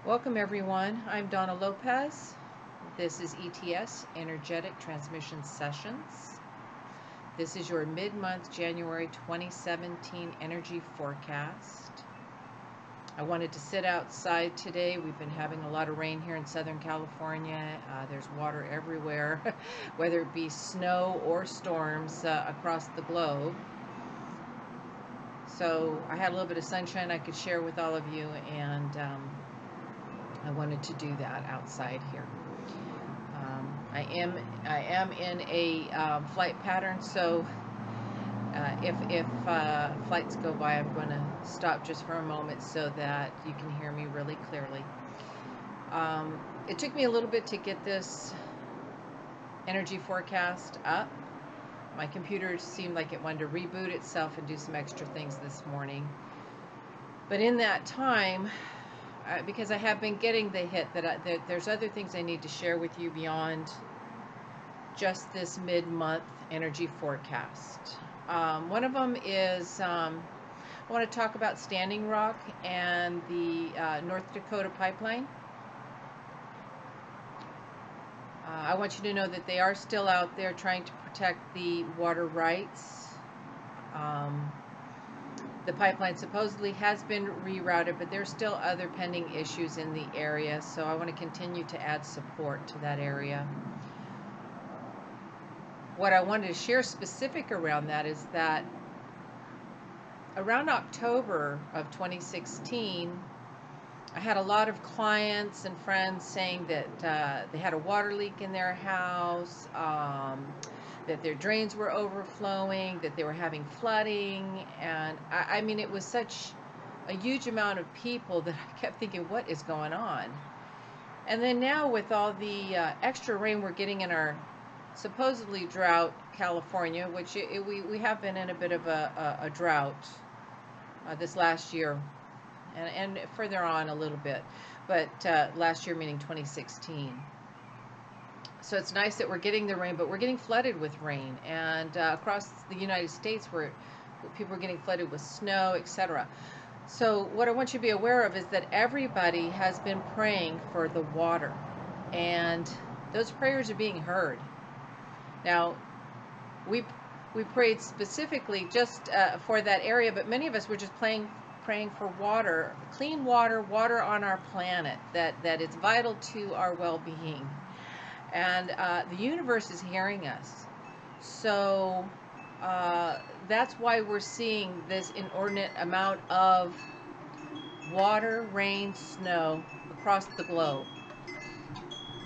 Welcome everyone. I'm Donna Lopez. This is ETS, Energetic Transmission Sessions. This is your mid-month January 2017 energy forecast. I wanted to sit outside today. We've been having a lot of rain here in Southern California. There's water everywhere, whether it be snow or storms across the globe. So I had a little bit of sunshine I could share with all of you, and I wanted to do that outside here. I am in a flight pattern, so if flights go by, I'm going to stop just for a moment so that you can hear me really clearly. It took me a little bit to get this energy forecast up. My computer seemed like it wanted to reboot itself and do some extra things this morning. But in that time, because I have been getting the hit that there's other things I need to share with you beyond just this mid-month energy forecast. One of them is I want to talk about Standing Rock and the North Dakota pipeline. I want you to know that they are still out there trying to protect the water rights. The pipeline supposedly has been rerouted, but there's still other pending issues in the area, so I want to continue to add support to that area. What I wanted to share specific around that is that around October of 2016, I had a lot of clients and friends saying that they had a water leak in their house, that their drains were overflowing, that they were having flooding, and I mean, it was such a huge amount of people that I kept thinking, what is going on? And then now with all the extra rain we're getting in our supposedly drought California, which we have been in a bit of a drought this last year, and further on a little bit, but last year meaning 2016. So it's nice that we're getting the rain, but we're getting flooded with rain, and across the United States where people are getting flooded with snow, etc. So what I want you to be aware of is that everybody has been praying for the water, and those prayers are being heard. Now, we prayed specifically just for that area, but many of us were just praying for water, clean water, water on our planet that is vital to our well-being. And the universe is hearing us. So that's why we're seeing this inordinate amount of water, rain, snow across the globe.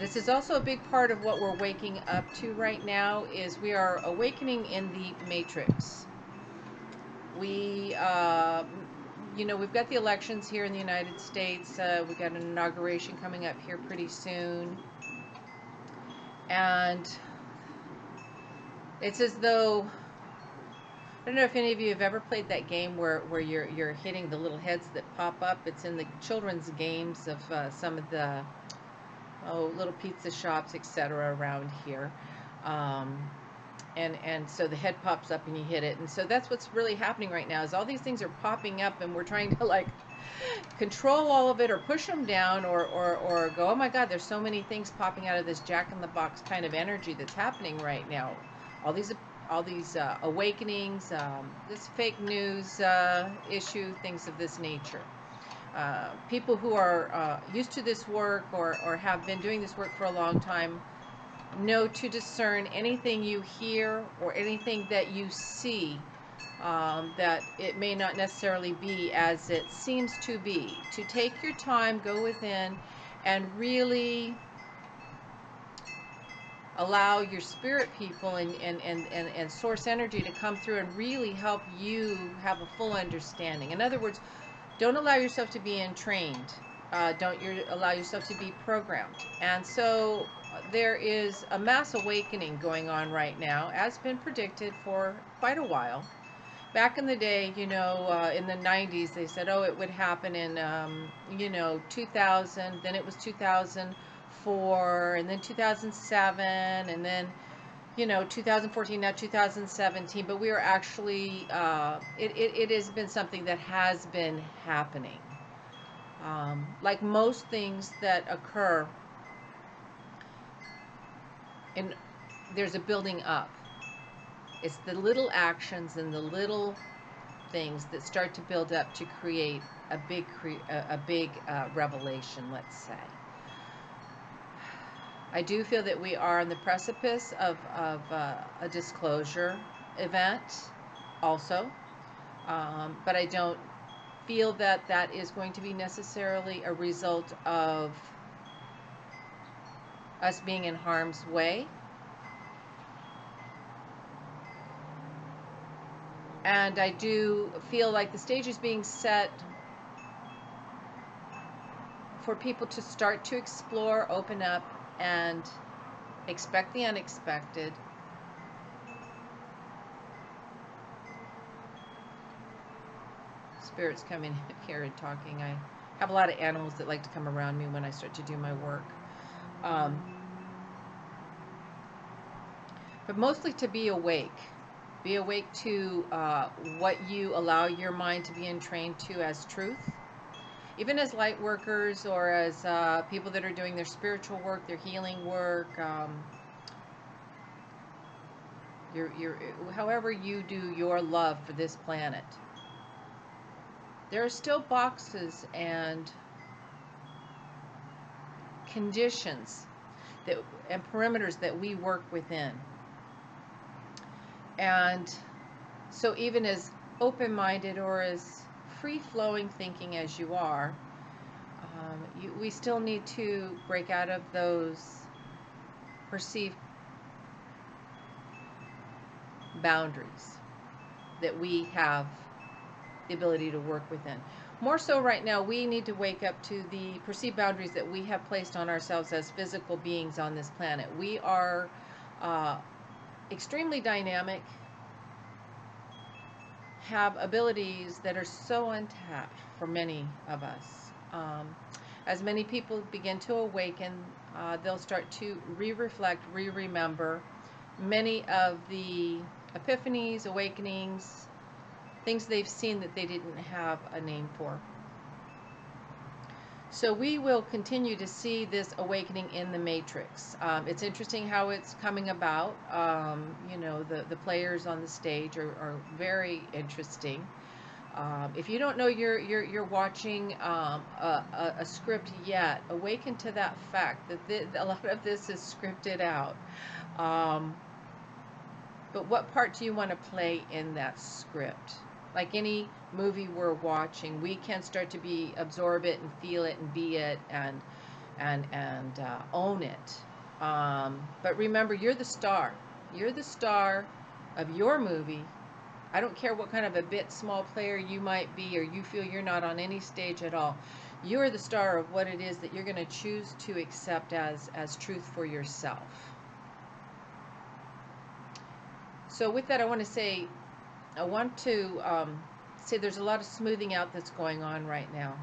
This is also a big part of what we're waking up to right now, is we are awakening in the matrix. We, you know, we've got the elections here in the United States. We've got an inauguration coming up here pretty soon. And it's as though, I don't know if any of you have ever played that game where you're hitting the little heads that pop up. It's in the children's games of some of the little pizza shops, etc. around here. And so the head pops up and you hit it. And so that's what's really happening right now, is all these things are popping up, and we're trying to like control all of it, or push them down, or go, oh my God, there's so many things popping out of this jack-in-the-box kind of energy that's happening right now. All these awakenings, this fake news issue, things of this nature. People who are used to this work, or have been doing this work for a long time, know to discern anything you hear or anything that you see, that it may not necessarily be as it seems to be. To take your time, go within, and really allow your spirit people and source energy to come through and really help you have a full understanding. In other words, don't allow yourself to be entrained. Don't allow yourself to be programmed. And so there is a mass awakening going on right now, as been predicted for quite a while. Back in the day, you know, in the 90s, they said, oh, it would happen in, you know, 2000, then it was 2004, and then 2007, and then, you know, 2014, now 2017, but we are actually, it has been something that has been happening. Like most things that occur, and there's a building up. It's the little actions and the little things that start to build up to create a big revelation, let's say. I do feel that we are on the precipice of a disclosure event also, but I don't feel that that is going to be necessarily a result of us being in harm's way. And I do feel like the stage is being set for people to start to explore, open up, and expect the unexpected. Spirits coming here and talking. I have a lot of animals that like to come around me when I start to do my work. But mostly to be awake. Be awake to what you allow your mind to be entrained to as truth. Even as light workers or as people that are doing their spiritual work, their healing work, however you do your love for this planet. There are still boxes and conditions and perimeters that we work within. And so even as open-minded or as free-flowing thinking as you are, we still need to break out of those perceived boundaries that we have the ability to work within. More so right now, we need to wake up to the perceived boundaries that we have placed on ourselves as physical beings on this planet. We are extremely dynamic, have abilities that are so untapped for many of us. As many people begin to awaken, they'll start to re-reflect, re-remember many of the epiphanies, awakenings, things they've seen that they didn't have a name for. So we will continue to see this awakening in the matrix. It's interesting how it's coming about. You know, the players on the stage are very interesting. If you don't know you're watching a script yet, awaken to that fact that a lot of this is scripted out. But what part do you want to play in that script? Like any movie we're watching, we can start to absorb it and feel it and be it and own it. But remember, you're the star. You're the star of your movie. I don't care what kind of a bit small player you might be, or you feel you're not on any stage at all. You're the star of what it is that you're going to choose to accept as truth for yourself. So with that, I want to say there's a lot of smoothing out that's going on right now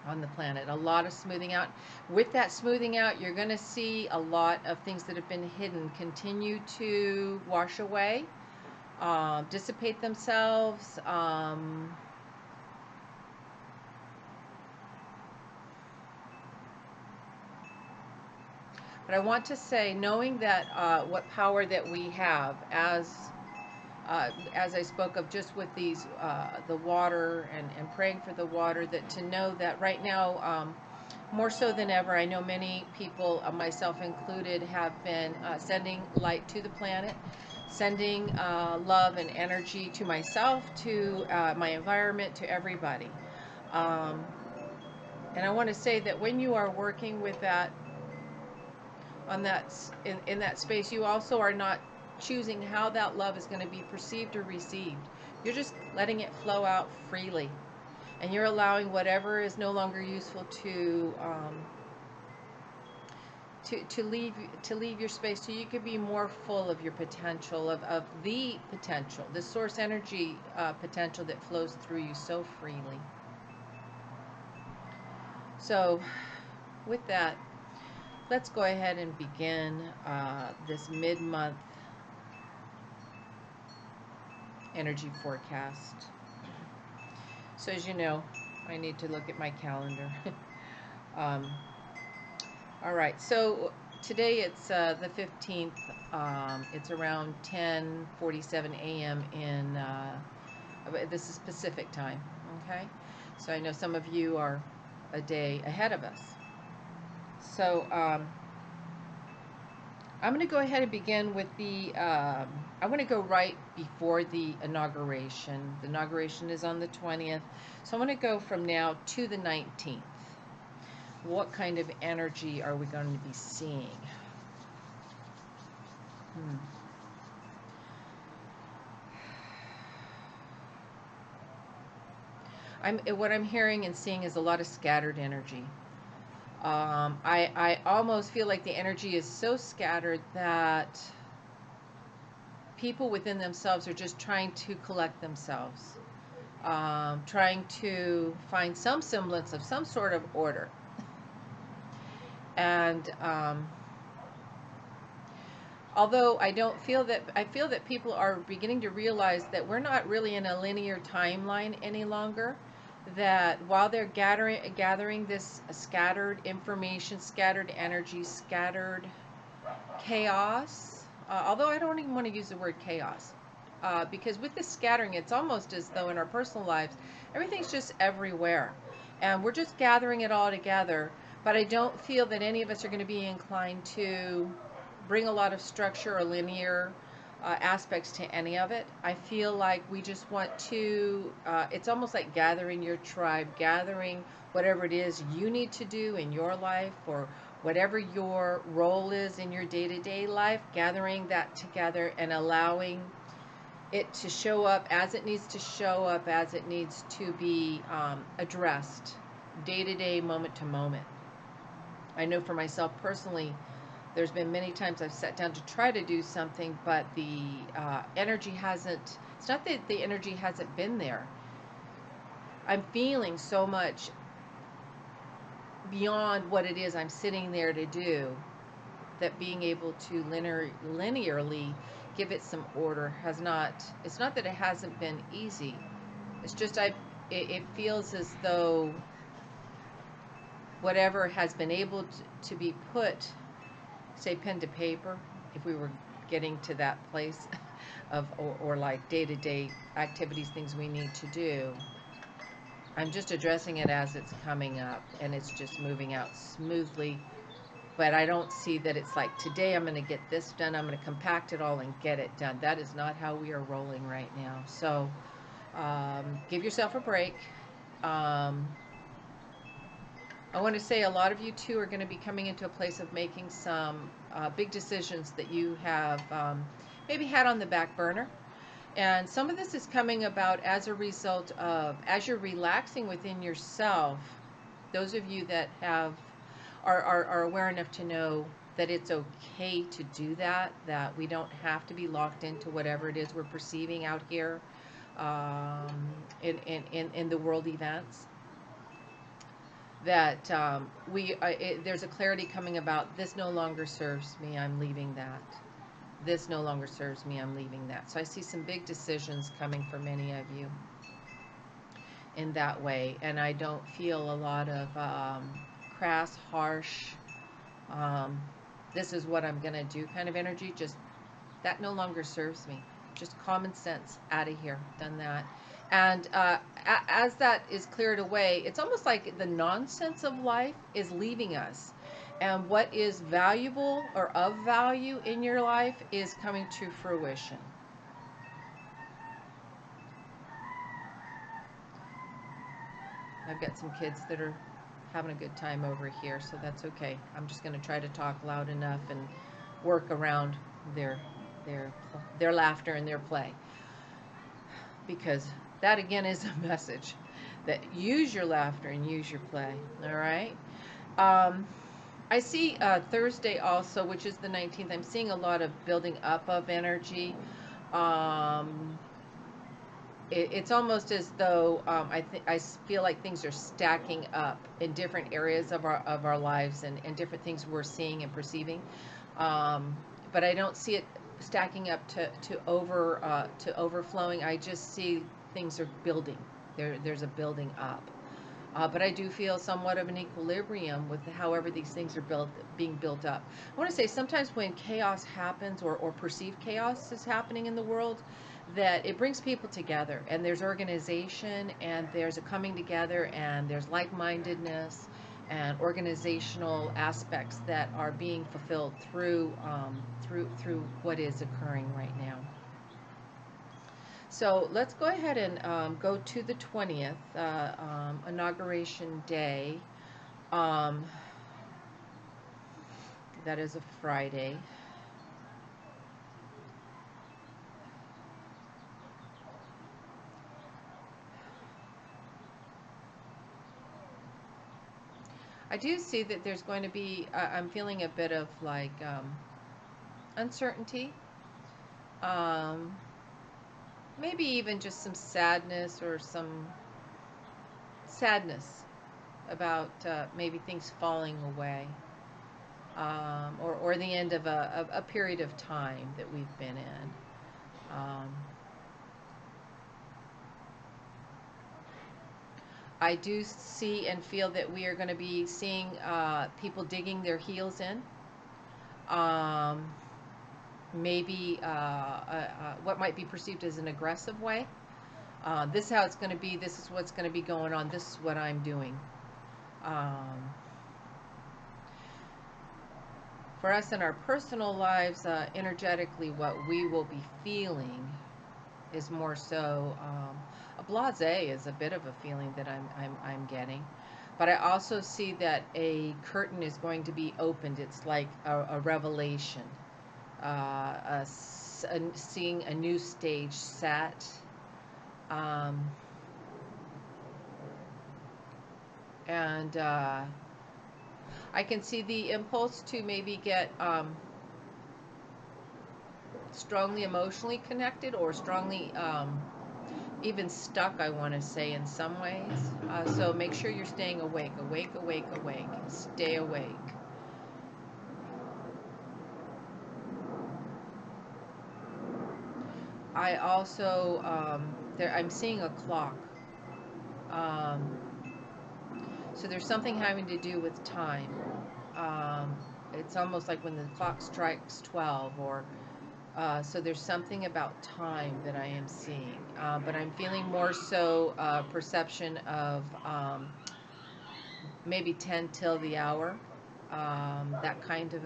on the planet. A lot of smoothing out. With that smoothing out, you're going to see a lot of things that have been hidden continue to wash away, dissipate themselves. But I want to say, knowing that what power that we have as I spoke of just with these, the water and praying for the water, that to know that right now, more so than ever, I know many people, myself included, have been sending light to the planet, sending love and energy to myself, to my environment, to everybody. And I want to say that when you are working with that, in that space, you also are not choosing how that love is going to be perceived or received. You're just letting it flow out freely, and you're allowing whatever is no longer useful to leave your space, so you can be more full of your potential, of the potential, the source energy potential that flows through you so freely. So with that, let's go ahead and begin this mid-month energy forecast. So as you know, I need to look at my calendar. um, all right, so today it's the 15th. It's around 10:47 a.m. in this is Pacific time. Okay, so I know some of you are a day ahead of us. So I'm going to go ahead and begin with the. I want to go right before the inauguration. The inauguration is on the 20th, so I'm going to go from now to the 19th. What kind of energy are we going to be seeing? What I'm hearing and seeing is a lot of scattered energy. I almost feel like the energy is so scattered that people within themselves are just trying to collect themselves, trying to find some semblance of some sort of order. And although I feel that people are beginning to realize that we're not really in a linear timeline any longer. That while they're gathering this scattered information, scattered energy, scattered chaos, although I don't even want to use the word chaos, because with this scattering, it's almost as though in our personal lives, everything's just everywhere, and we're just gathering it all together. But I don't feel that any of us are going to be inclined to bring a lot of structure or linear aspects to any of it. I feel like we just want to, it's almost like gathering your tribe, gathering whatever it is you need to do in your life, or whatever your role is in your day-to-day life, gathering that together and allowing it to show up as it needs to show up, as it needs to be addressed day-to-day, moment to moment. I know for myself personally, there's been many times I've sat down to try to do something, but the energy hasn't, it's not that the energy hasn't been there. I'm feeling so much beyond what it is I'm sitting there to do, that being able to linearly give it some order has not, it's not that it hasn't been easy. It's just it feels as though whatever has been able to be put, say pen to paper, if we were getting to that place of, or like day-to-day activities, things we need to do, I'm just addressing it as it's coming up, and it's just moving out smoothly. But I don't see that it's like, today I'm going to get this done, I'm going to compact it all and get it done. That is not how we are rolling right now. So give yourself a break. I want to say a lot of you too are going to be coming into a place of making some big decisions that you have maybe had on the back burner. And some of this is coming about as a result of, as you're relaxing within yourself, those of you that are aware enough to know that it's okay to do that, that we don't have to be locked into whatever it is we're perceiving out here in the world events. That there's a clarity coming about, this no longer serves me, I'm leaving that. This no longer serves me, I'm leaving that. So I see some big decisions coming for many of you in that way. And I don't feel a lot of crass, harsh, this is what I'm going to do kind of energy. Just that no longer serves me. Just common sense, out of here, done that. And as that is cleared away, it's almost like the nonsense of life is leaving us. And what is valuable or of value in your life is coming to fruition. I've got some kids that are having a good time over here, so that's okay. I'm just going to try to talk loud enough and work around their laughter and their play. Because that again is a message, that use your laughter and use your play. All right. I see Thursday also, which is the 19th. I'm seeing a lot of building up of energy. It's almost as though I feel like things are stacking up in different areas of our lives, and different things we're seeing and perceiving. But I don't see it stacking up to overflowing. I just see things are building. There's a building up. But I do feel somewhat of an equilibrium with however these things are being built up. I want to say sometimes when chaos happens, or perceived chaos is happening in the world, that it brings people together, and there's organization, and there's a coming together, and there's like-mindedness and organizational aspects that are being fulfilled through what is occurring right now. So let's go ahead and go to the 20th, Inauguration Day. Um, that is a Friday. I do see that there's going to be, I'm feeling a bit of like uncertainty. Um, Maybe even just some sadness, or some sadness about maybe things falling away, or the end of a period of time that we've been in. I do see and feel that we are going to be seeing people digging their heels in. Um, Maybe what might be perceived as an aggressive way. This is how it's going to be. This is what's going to be going on. This is what I'm doing. For us in our personal lives, energetically, what we will be feeling is more so a blasé is a bit of a feeling that I'm getting. But I also see that a curtain is going to be opened. It's like a revelation. Seeing a new stage set. And I can see the impulse to maybe get strongly emotionally connected, or strongly even stuck, I want to say, in some ways. So make sure you're staying awake, awake, awake, awake. Stay awake. I also, I'm seeing a clock. So there's something having to do with time. It's almost like when the clock strikes 12, or so there's something about time that I am seeing. But I'm feeling more so perception of maybe 10 till the hour, that kind of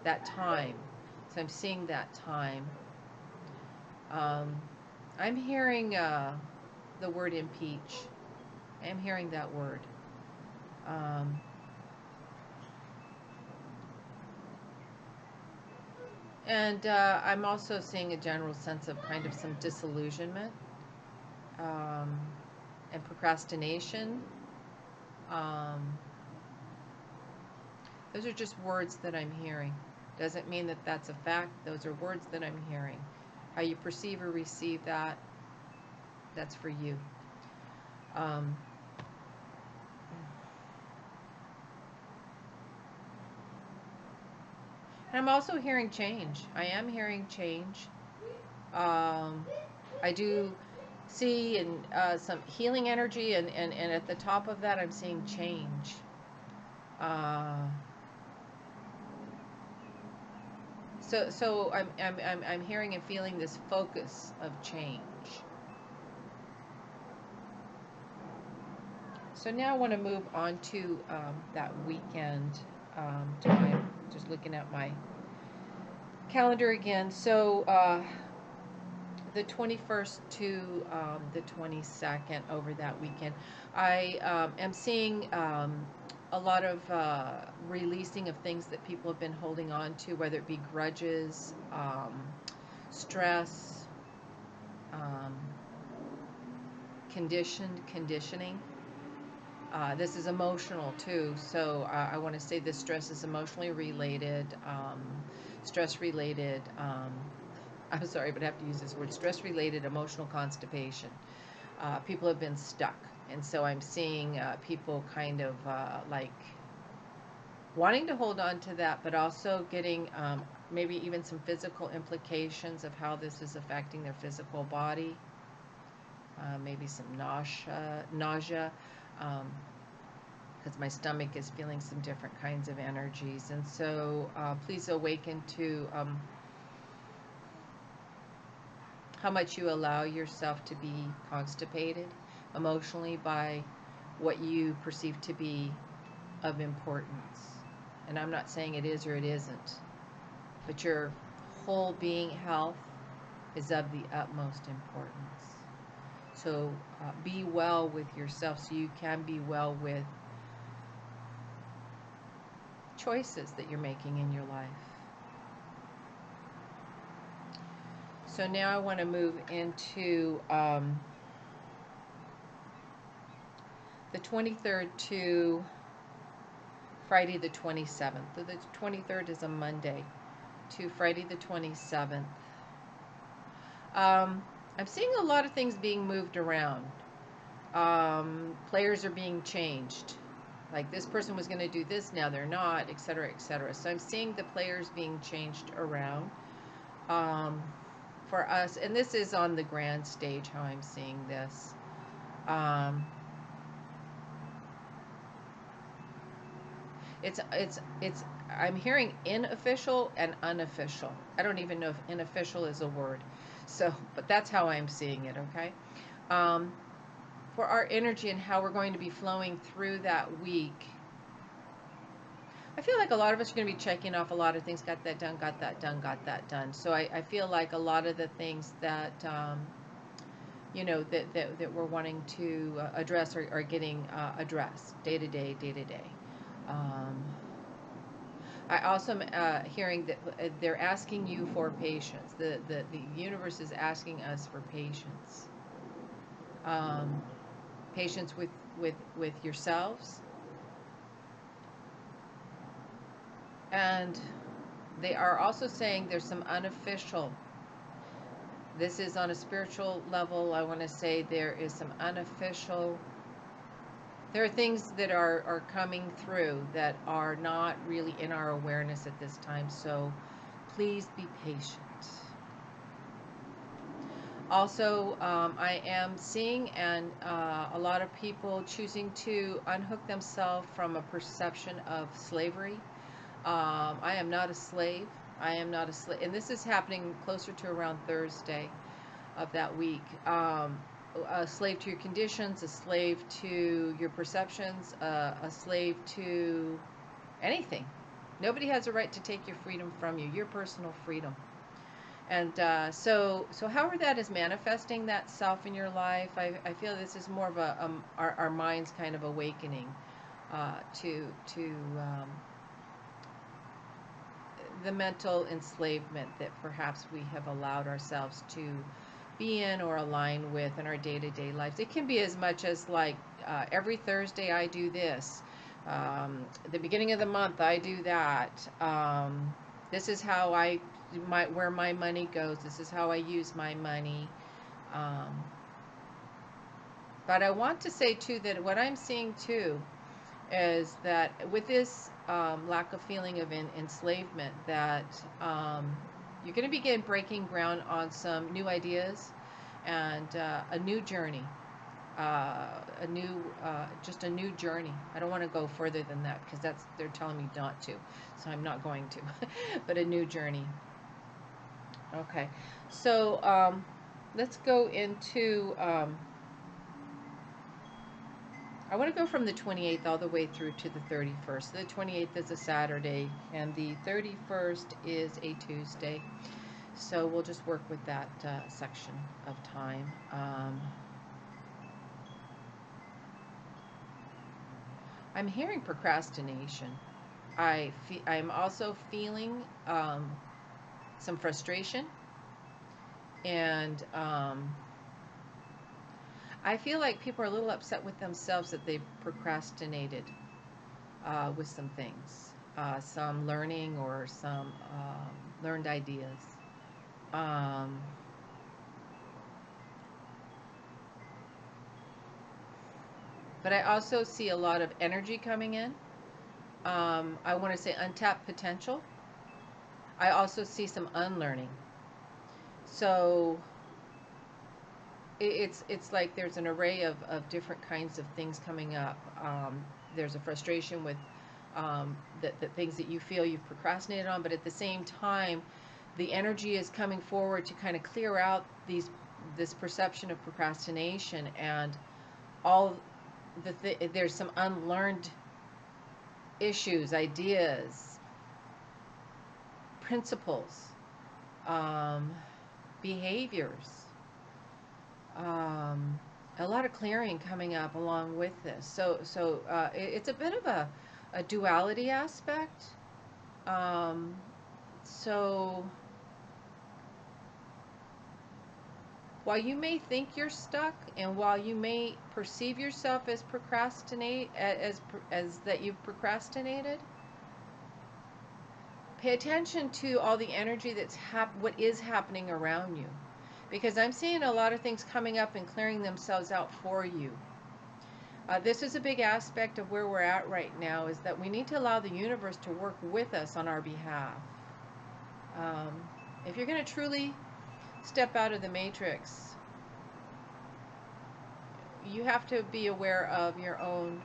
that time. So I'm seeing that time. I'm hearing the word impeach. I'm hearing that word. And I'm also seeing a general sense of kind of some disillusionment and procrastination. Those are just words that I'm hearing. Doesn't mean that that's a fact. Those are words that I'm hearing. How you perceive or receive that, that's for you. And I'm also hearing change. I am hearing change. I do see some healing energy, and at the top of that, I'm seeing change. So I'm hearing and feeling this focus of change. So now I want to move on to that weekend time. Just looking at my calendar again. So the 21st to the 22nd, over that weekend, I am seeing a lot of releasing of things that people have been holding on to, whether it be grudges, stress, conditioning. This is emotional too, so I want to say this stress is emotionally related, stress related, I'm sorry, but I have to use this word, stress related emotional constipation. People have been stuck, and so I'm seeing people kind of like wanting to hold on to that, but also getting maybe even some physical implications of how this is affecting their physical body. Maybe some nausea. because my stomach is feeling some different kinds of energies. And so please awaken to how much you allow yourself to be constipated emotionally by what you perceive to be of importance. And I'm not saying it is or it isn't, but your whole being health is of the utmost importance. So be well with yourself so you can be well with choices that you're making in your life. So now I want to move into the 23rd to Friday the 27th. So the 23rd is a Monday to Friday the 27th. I'm seeing a lot of things being moved around. Players are being changed. Like this person was going to do this, now they're not, etc., etc. So I'm seeing the players being changed around for us. And this is on the grand stage how I'm seeing this. It's I'm hearing unofficial and unofficial. I don't even know if unofficial is a word. So, but that's how I'm seeing it, okay? For our energy and how we're going to be flowing through that week, I feel like a lot of us are going to be checking off a lot of things. Got that done, got that done, got that done. So I feel like a lot of the things that, you know, that we're wanting to address are getting addressed day to day, day to day. I also am hearing that they're asking you for patience. The universe is asking us for patience. Patience with yourselves. And they are also saying there's some unofficial. This is on a spiritual level. I want to say there is some unofficial. There are things that are coming through that are not really in our awareness at this time. So please be patient. Also, I am seeing a lot of people choosing to unhook themselves from a perception of slavery. I am not a slave. I am not a slave. And this is happening closer to around Thursday of that week. A slave to your conditions, a slave to your perceptions, a slave to anything. Nobody has a right to take your freedom from you, your personal freedom. And so however that is manifesting that self in your life, I feel this is more of our mind's kind of awakening to the mental enslavement that perhaps we have allowed ourselves to be in or align with in our day-to-day lives. It can be as much as like every Thursday I do this. The beginning of the month I do that. This is how where my money goes. This is how I use my money. But I want to say too that what I'm seeing too is that with this lack of feeling of enslavement, that you're going to begin breaking ground on some new ideas and a new journey, just a new journey. I don't want to go further than that because they're telling me not to, so I'm not going to. But a new journey. Okay, so let's go into. I want to go from the 28th all the way through to the 31st. The 28th is a Saturday, and the 31st is a Tuesday. So we'll just work with that section of time. I'm hearing procrastination. I'm also feeling some frustration, and I feel like people are a little upset with themselves that they've procrastinated with some things, some learning or some learned ideas. But I also see a lot of energy coming in. I want to say untapped potential. I also see some unlearning. So it's like there's an array of different kinds of things coming up. There's a frustration with the things that you feel you've procrastinated on, but at the same time, the energy is coming forward to kind of clear out this perception of procrastination and all there's some unlearned issues, ideas, principles, behaviors, a lot of clearing coming up along with this. It's a bit of a duality aspect. Um, so while you may think you're stuck, and while you may perceive yourself as as that you've procrastinated, pay attention to all the energy what is happening around you, because I'm seeing a lot of things coming up and clearing themselves out for you. This is a big aspect of where we're at right now, is that we need to allow the universe to work with us on our behalf. If you're going to truly step out of the matrix, you have to be aware of your own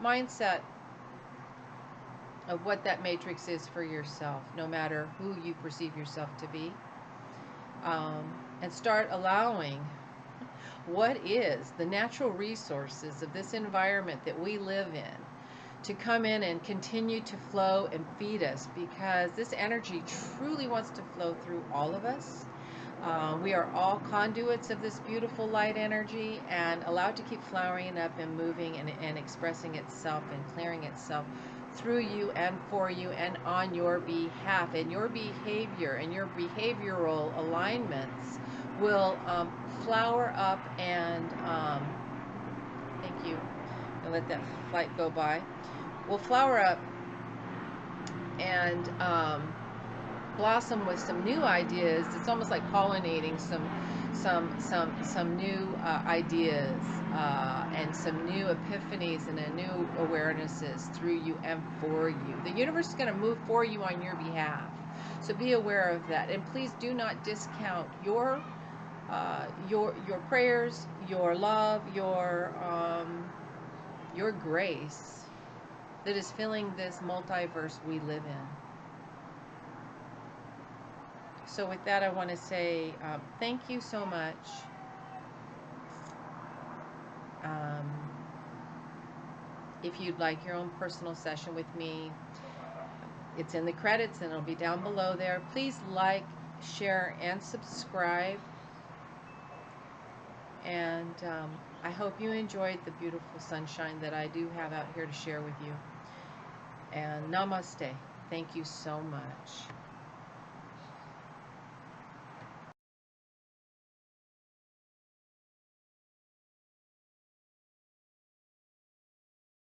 mindset of what that matrix is for yourself, no matter who you perceive yourself to be, and start allowing what is the natural resources of this environment that we live in to come in and continue to flow and feed us, because this energy truly wants to flow through all of us. We are all conduits of this beautiful light energy, and allowed to keep flowering up and moving and expressing itself and clearing itself through you and for you and on your behalf. And your behavior and your behavioral alignments will flower up and thank you. I'll let that flight go by. Will flower up and blossom with some new ideas. It's almost like pollinating some new ideas and some new epiphanies and a new awarenesses through you and for you. The universe is going to move for you on your behalf, so be aware of that. And please do not discount your prayers, your love, your grace that is filling this multiverse we live in. So with that, I want to say thank you so much. If you'd like your own personal session with me, it's in the credits and it'll be down below there. Please like, share, and subscribe. And I hope you enjoyed the beautiful sunshine that I do have out here to share with you. And namaste. Thank you so much.